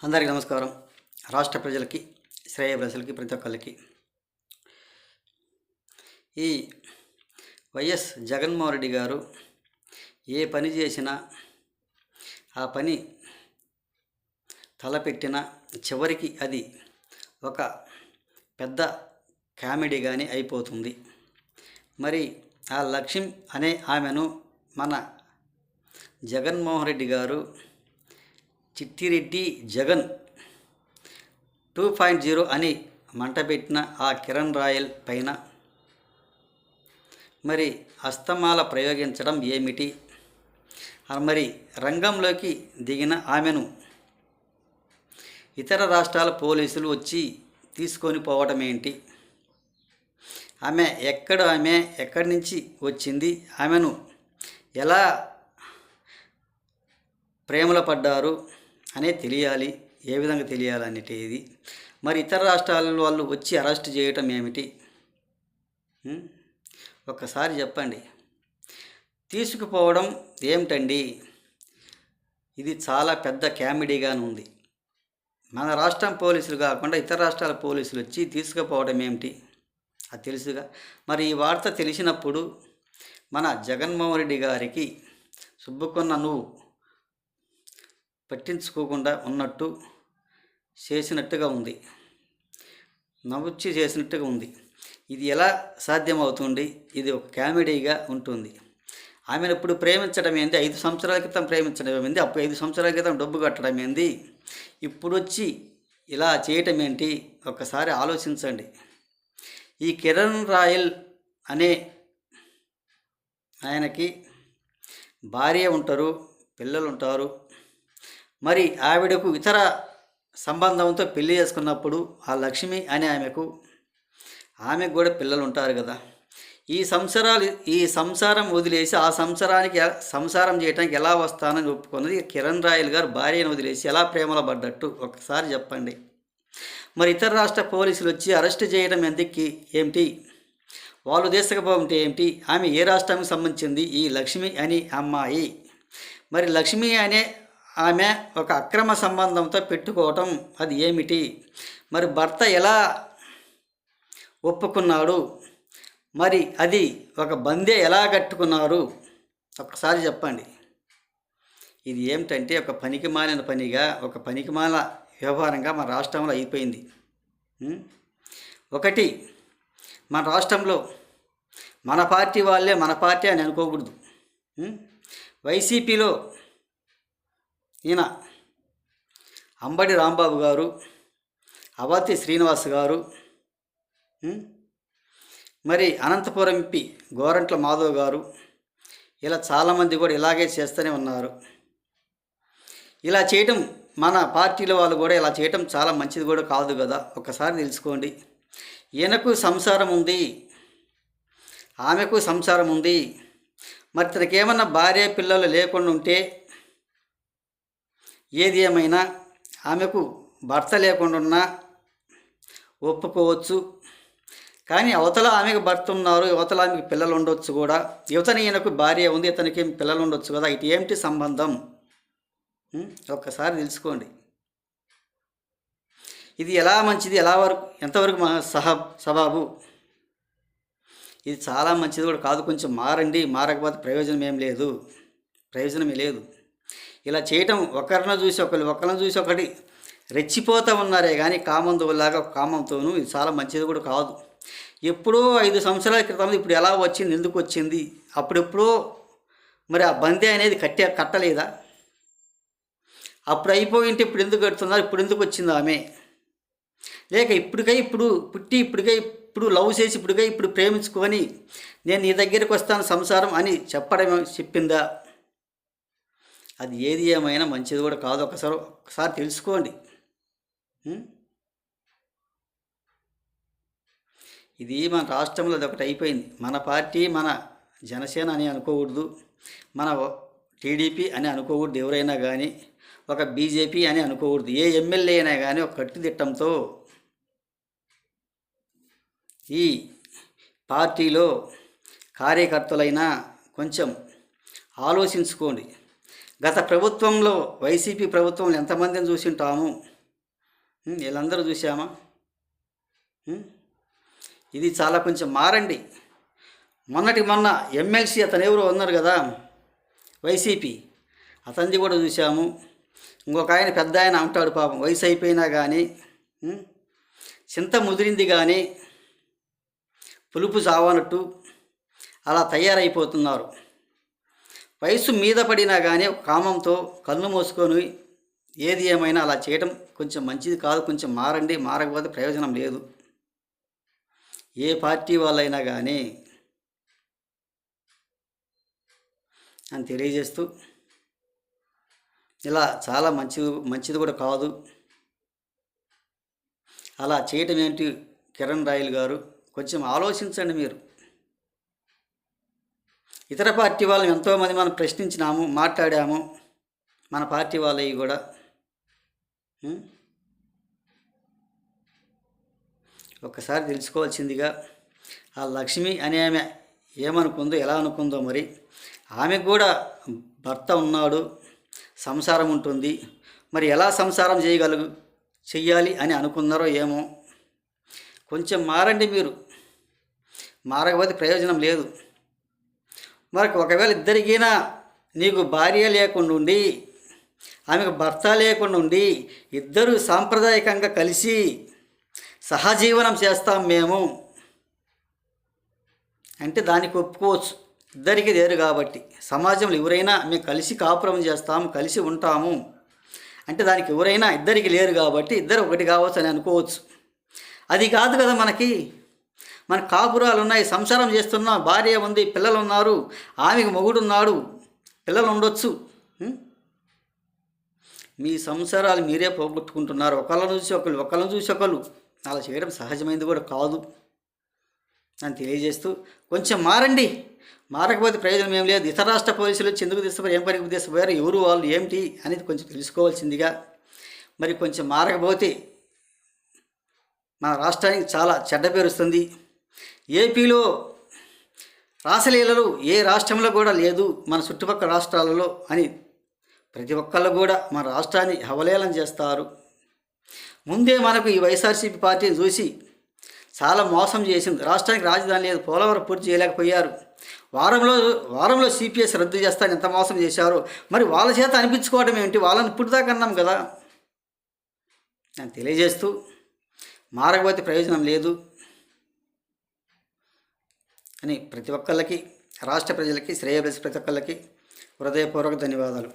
అందరికీ నమస్కారం. రాష్ట్ర ప్రజలకి, శ్రేయోభిలాషులకి, ప్రతి ఒక్కరికి ఈ వైఎస్ జగన్మోహన్ రెడ్డి గారు ఏ పని చేసినా ఆ పని తలపెట్టిన చివరికి అది ఒక పెద్ద కామెడీగానే అయిపోతుంది. మరి ఆ లక్ష్మి అనే ఆమెను మన జగన్మోహన్ రెడ్డి గారు చిట్టిరెడ్డి జగన్ 2.0 అని మంటబెట్టిన ఆ కిరణ్ రాయల్ పైన మరి అస్తమాల ప్రయోగించడం ఏమిటి? మరి రంగంలోకి దిగిన ఆమెను ఇతర రాష్ట్రాల పోలీసులు వచ్చి తీసుకొని పోవడం ఏంటి? ఆమె ఎక్కడి నుంచి వచ్చింది? ఆమెను ఎలా ప్రేమలో పడ్డారు అనేది తెలియాలి. ఏ విధంగా తెలియాలనేది మరి ఇతర రాష్ట్రాల వాళ్ళు వచ్చి అరెస్ట్ చేయటం ఏమిటి? ఒక్కసారి చెప్పండి. తీసుకుపోవడం ఏమిటండి? ఇది చాలా పెద్ద కామెడీగానే ఉంది. మన రాష్ట్రం పోలీసులు కాకుండా ఇతర రాష్ట్రాల పోలీసులు వచ్చి తీసుకుపోవడం ఏమిటి? అది తెలుసుగా. మరి ఈ వార్త తెలిసినప్పుడు మన జగన్మోహన్ రెడ్డి గారికి సుబ్బుకున్న నువ్వు పట్టించుకోకుండా ఉన్నట్టు చేసినట్టుగా ఉంది, నవ్వుచ్చి చేసినట్టుగా ఉంది. ఇది ఎలా సాధ్యమవుతుంది? ఇది ఒక కామెడీగా ఉంటుంది. ఆమెను ఇప్పుడు ప్రేమించడం ఏంది? 5 సంవత్సరాల క్రితం ప్రేమించడం ఏంది? అప్పుడు 5 సంవత్సరాల క్రితం డబ్బు కట్టడం ఏంది? ఇప్పుడు వచ్చి ఇలా చేయటం ఏంటి? ఒక్కసారి ఆలోచించండి. ఈ కిరణ్ రాయల్ అనే ఆయనకి భార్య ఉంటారు, పిల్లలు ఉంటారు. మరి ఆవిడకు ఇతర సంబంధంతో పెళ్లి చేసుకున్నప్పుడు ఆ లక్ష్మి అనే ఆమెకు కూడా పిల్లలు ఉంటారు కదా. ఈ సంసారం వదిలేసి ఆ సంసారం చేయడానికి ఎలా వస్తానని ఒప్పుకున్నది కిరణ్ రాయల్ గారు భార్యను వదిలేసి ఎలా ప్రేమలో పడ్డట్టు ఒకసారి చెప్పండి. మరి ఇతర రాష్ట్ర పోలీసులు వచ్చి అరెస్ట్ చేయడం ఏమిటి? వాళ్ళు తీసుకుపోతే ఏమిటి? ఆమె ఏ రాష్ట్రానికి సంబంధించింది? ఈ లక్ష్మి అని అమ్మాయి. మరి లక్ష్మి అనే ఆమె ఒక అక్రమ సంబంధంతో పెట్టుకోవటం అది ఏమిటి? మరి భర్త ఎలా ఒప్పుకున్నాడు? మరి అది ఒక బందే ఎలా కట్టుకున్నారు? ఒకసారి చెప్పండి. ఇది ఏమిటంటే ఒక పనికిమాలిన పనిగా, ఒక పనికిమాల వ్యవహారంగా మన రాష్ట్రంలో అయిపోయింది. ఒకటి, మన రాష్ట్రంలో మన పార్టీ వాళ్ళే మన పార్టీ అని అనుకోకూడదు. వైసీపీలో ఈయన అంబటి రాంబాబు గారు, అవంతి శ్రీనివాస్ గారు, మరి అనంతపురం ఎంపీ గోరంట్ల మాధవ్ గారు, ఇలా చాలామంది కూడా ఇలాగే చేస్తూనే ఉన్నారు. ఇలా చేయటం మన పార్టీలో వాళ్ళు కూడా ఇలా చేయటం చాలా మంచిది కూడా కాదు కదా. ఒకసారి తెలుసుకోండి. ఈయనకు సంసారం ఉంది, ఆమెకు సంసారం ఉంది. మరి తనకేమన్నా భార్య పిల్లలు లేకుండా ఉంటే ఏది ఏమైనా ఆమెకు భర్త లేకుండా ఉన్నా ఒప్పుకోవచ్చు. కానీ అవతల ఆమెకు భర్త ఉన్నారు, యువతల ఆమెకు పిల్లలు ఉండొచ్చు కూడా. యువతని ఈయనకు భార్య ఉంది, ఇతనికి పిల్లలు ఉండొచ్చు కదా. ఇటు ఏమిటి సంబంధం? ఒక్కసారి తెలుసుకోండి. ఇది ఎలా మంచిది, ఎంతవరకు సబాబు? ఇది చాలా మంచిది కూడా కాదు. కొంచెం మారండి. మారకపోతే ప్రయోజనమే లేదు. ఇలా చేయటం ఒకరిని చూసి ఒకటి రెచ్చిపోతూ ఉన్నారే కానీ కామంతోనూ ఇది చాలా మంచిది కూడా కాదు. ఎప్పుడో 5 సంవత్సరాల క్రితం ఇప్పుడు ఎలా వచ్చింది, ఎందుకు వచ్చింది? అప్పుడెప్పుడో మరి ఆ బందీ అనేది కట్టలేదా? అప్పుడు అయిపోయింటే ఇప్పుడు ఎందుకు కడుతున్నారు? ఇప్పుడు ఎందుకు వచ్చింది ఆమె? లేక ఇప్పుడు లవ్ చేసి ఇప్పుడు ప్రేమించుకొని నేను నీ దగ్గరికి వస్తాను సంసారం అని చెప్పిందా? అది ఏది ఏమైనా మంచిది కూడా కాదు. ఒకసారి తెలుసుకోండి. ఇది మన రాష్ట్రంలో అది ఒకటి అయిపోయింది. మన పార్టీ మన జనసేన అని అనుకోకూడదు, మన టీడీపీ అని అనుకోకూడదు. ఎవరైనా కానీ ఒక బీజేపీ అని అనుకోకూడదు. ఏ ఎమ్మెల్యే అయినా కానీ ఒక కట్టుదిట్టంతో ఈ పార్టీలో కార్యకర్తలైనా కొంచెం ఆలోచించుకోండి. గత ప్రభుత్వంలో వైసీపీ ప్రభుత్వంలో ఎంతమందిని చూసింటాము. వీళ్ళందరూ చూసామా? ఉం? ఇది చాలా కొంచెం మారండి. మొన్న ఎమ్మెల్సీ అతను ఎవరు ఉన్నారు కదా, వైసీపీ, అతనిది కూడా చూసాము. ఇంకొక ఆయన పెద్ద ఆయన అంటాడు, పాపం వయసు అయిపోయినా కానీ చింత ముదిరింది కానీ పులుపు చావనట్టు అలా తయారైపోతున్నారు. వయసు మీద పడినా కానీ కామంతో కళ్ళు మూసుకొని ఏది ఏమైనా అలా చేయడం కొంచెం మంచిది కాదు. కొంచెం మారండి, మారకపోతే ప్రయోజనం లేదు. ఏ పార్టీ వాళ్ళైనా కానీ అని తెలియజేస్తూ, ఇలా చాలా మంచిది కూడా కాదు. అలా చేయటం ఏంటి కిరణ్ రాయల్ గారు, కొంచెం ఆలోచించండి మీరు. ఇతర పార్టీ వాళ్ళని ఎంతోమంది మనం ప్రశ్నించినాము, మాట్లాడాము, మన పార్టీ వాళ్ళవి కూడా. ఒక్కసారి తెలుసుకోవాల్సిందిగా, ఆ లక్ష్మి అనే ఆమె ఏమనుకుందో, ఎలా అనుకుందో మరి. ఆమెకు కూడా భర్త ఉన్నాడు, సంసారం ఉంటుంది. మరి ఎలా సంసారం చెయ్యాలి అని అనుకున్నారో ఏమో. కొంచెం మారండి మీరు, మారకపోతే ప్రయోజనం లేదు. మరి ఒకవేళ ఇద్దరికైనా నీకు భార్య లేకుండా ఉండి, ఆమెకు భర్త లేకుండా ఉండి, ఇద్దరు సాంప్రదాయకంగా కలిసి సహజీవనం చేస్తాం మేము అంటే దానికి ఒప్పుకోవచ్చు. ఇద్దరికి లేరు కాబట్టి, సమాజంలో ఎవరైనా మేము కలిసి కాపురం చేస్తాము, కలిసి ఉంటాము అంటే దానికి ఎవరైనా ఇద్దరికి లేరు కాబట్టి ఇద్దరు ఒకటి కావచ్చు అని అనుకోవచ్చు. అది కాదు కదా మన కాపురాలు ఉన్నాయి, సంసారం చేస్తున్నాం, భార్య ఉంది, పిల్లలు ఉన్నారు, ఆమెకు మొగుడున్నాడు, పిల్లలు ఉండొచ్చు. మీ సంసారాలు మీరే పోగొట్టుకుంటున్నారు. ఒకళ్ళని చూసి ఒకళ్ళు అలా చేయడం సహజమైనది కూడా కాదు అని తెలియజేస్తూ, కొంచెం మారండి, మారకపోతే ప్రయోజనం ఏం లేదు. ఇతర రాష్ట్ర పోలీసులు ఎందుకు తీసుకుపోయారు, ఏం పనికి తీసుకుపోయారు, ఎవరు వాళ్ళు ఏమిటి అనేది కొంచెం తెలుసుకోవాల్సిందిగా. మరి కొంచెం మారకపోతే మన రాష్ట్రానికి చాలా చెడ్డ పేరు వస్తుంది. ఏపీలో రాసలీలలు ఏ రాష్ట్రంలో కూడా లేదు, మన చుట్టుపక్కల రాష్ట్రాలలో అని ప్రతి ఒక్కళ్ళు కూడా మన రాష్ట్రాన్ని హవలేలం చేస్తారు. ముందే మనకు ఈ వైఎస్ఆర్సీపీ పార్టీని చూసి చాలా మోసం చేసింది. రాష్ట్రానికి రాజధాని లేదు, పోలవరం పూర్తి చేయలేకపోయారు. వారంలో సిపిఎస్ రద్దు చేస్తాను ఎంత మోసం చేశారో. మరి వాళ్ళ చేత అనిపించుకోవడం ఏమిటి, వాళ్ళని ఇప్పుడు దాకా అన్నాం కదా అని తెలియజేస్తూ, మారకపోతే ప్రయోజనం లేదు అని ప్రతి ఒక్కళ్ళకి, రాష్ట్ర ప్రజలకి, శ్రేయోభిలాషి ప్రతి ఒక్కళ్ళకి హృదయపూర్వక ధన్యవాదాలు.